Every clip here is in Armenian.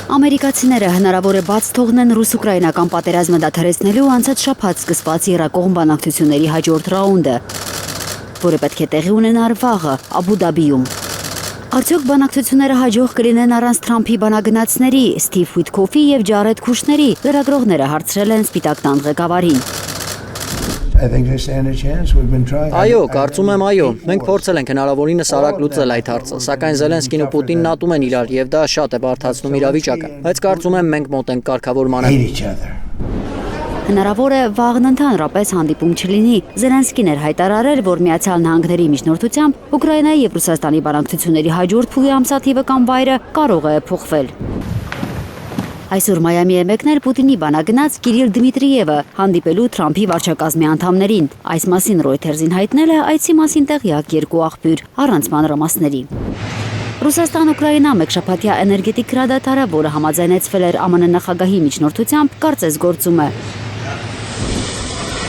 Ամերիկացիները հնարավոր է բաց թողնեն ռուս-ուկրաինական պատերազմը դադարեցնելու անցած շաբաթ սկսված եռակողմ բանակցությունների հաջորդ ռաունդը, որը պետք է տեղի ունենար վաղը Աբու Դաբիում։ Արդյոք բանակցությունները հաջող կլինեն առանց Թրամփի բանագնացների, Սթիվ Ուիթքոֆի եւ Ջարեդ Քուշների, լրագրողները հարցրել են Սպիտակ տան ղեկավարին։ Այո, կարծում եմ այո։ Մենք փորձել ենք հնարավորինս արագ լուծել այդ հարցը, սակայն Զելենսկին ու Պուտինն ատում են իրար եւ դա շատ է բարդացնում իրավիճակը։ Բայց կարծում եմ մենք մոտ ենք կարգավորմանը։ Հնարավոր է վաղն ընդհանրապես հանդիպում չլինի։ Զելենսկին էր հայտարարել, որ Միացյալ Նահանգների միջնորդությամբ Ուկրաինայի եւ Ռուսաստանի բանակցությունների հաջորդ փուլի ամսաթիվը կամ վայրը կարող է փոխվել։ Այսօր Մայամի է մեկնել Պուտինի բանագնաց Կիրիլ Դմիտրիևը հանդիպելու Թրամփի վարչակազմի անդամներին։ Այս մասին Reuters-ին հայտնել է այցի մասին տեղյակ երկու աղբյուր, առանց մանրամասների։ Ռուսաստան-Ուկրաինա մեկշաբաթյա էներգետիկ հրադադարը, որը համաձայնեցվել էր ԱՄՆ նախագահի միջնորդությամբ, կարծես գործում է։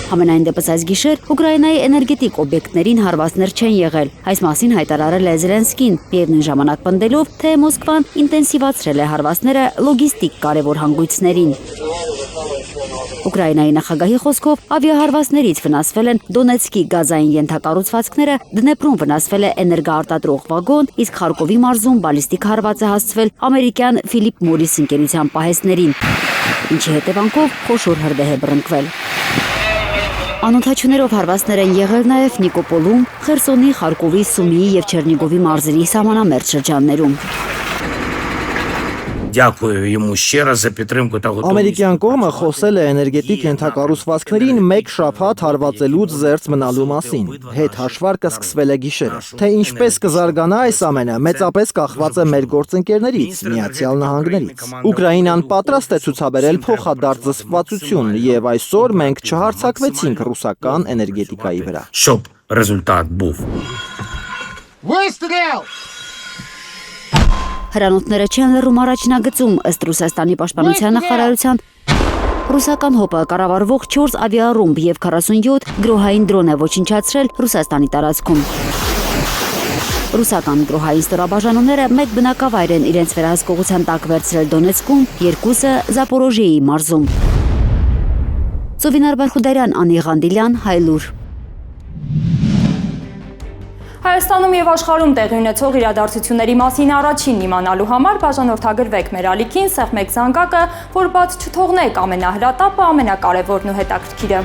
Համենայն դեպս այս գիշեր Ուկրաինայի էներգետիկ օբյեկտներին հարվածներ չեն եղել։ Այս մասին հայտարարել է Զելենսկին, միևնույն ժամանակ պնդելով, թե Մոսկվան ինտենսիվացրել է հարվածները լոգիստիկ կարևոր հանգույցներին։ Ուկրաինայի նախագահի խոսքով ավիահարվածներից վնասվել են Դոնեցկի գազային ենթակառուցվածքները, Դնեպրում վնասվել է էներգոարտադրող վագոն, իսկ Խարկովի մարզում բալիստիկ հարված է հասցվել ամերիկյան Philip Morris ընկերության պահեստներին, ինչի հետևանքով խոշոր հրդեհ է բռնկվել։ Անօդաչուներով հարվածներ են եղել նաև Նիկոպոլում, Խերսոնի, Խարկովի, Սումիի եւ Չերնիգովի մարզերի սահմանամերձ շրջաններում։ Ամերիկյան կողմը խոսել է էներգետիկ ենթակառուցվածքներին մեկ շաբաթ հարվածելուց զերծ մնալու մասին։ Հետ հաշվարկը սկսվել է գիշերը։ Թե ինչպես կզարգանա այս ամենը, մեծապես կախված է մեր գործընկերներից, Միացյալ Նահանգներից։ Ուկրաինան պատրաստ է ցուցաբերել փոխադարձ զսպվածություն, եւ այսօր մենք չհարձակվեցինք ռուսական էներգետիկայի վրա։ Результат був. Հրանոթները չեն լռում առաջնագծում, ըստ Ռուսաստանի պաշտպանության նախարարության ռուսական հոպը կառավարվող 4 ավիառումբ եւ 47 գրոհային դրոն է ոչնչացրել Ռուսաստանի տարածքում։ Ռուսական գրոհային ստորաբաժանումները մեկ բնակավայր են իրենց վերահսկողության տակ վերցրել Դոնեցկում, երկուսը Զապորոժիեի մարզում։ Ծովինար Բարխուդարյան, Անի Ղանդիլյան, Հայլուր։ Հայաստանում եւ աշխարհում տեղի ունեցող իրադարձությունների մասին առաջին իմանալու համար բաժանորդագրվեք մեր ալիքին, սեղմեք զանգակը, որ բաց չթողնեք ամենահրատապը, ամենակարևորն ու հետաքրքիրը։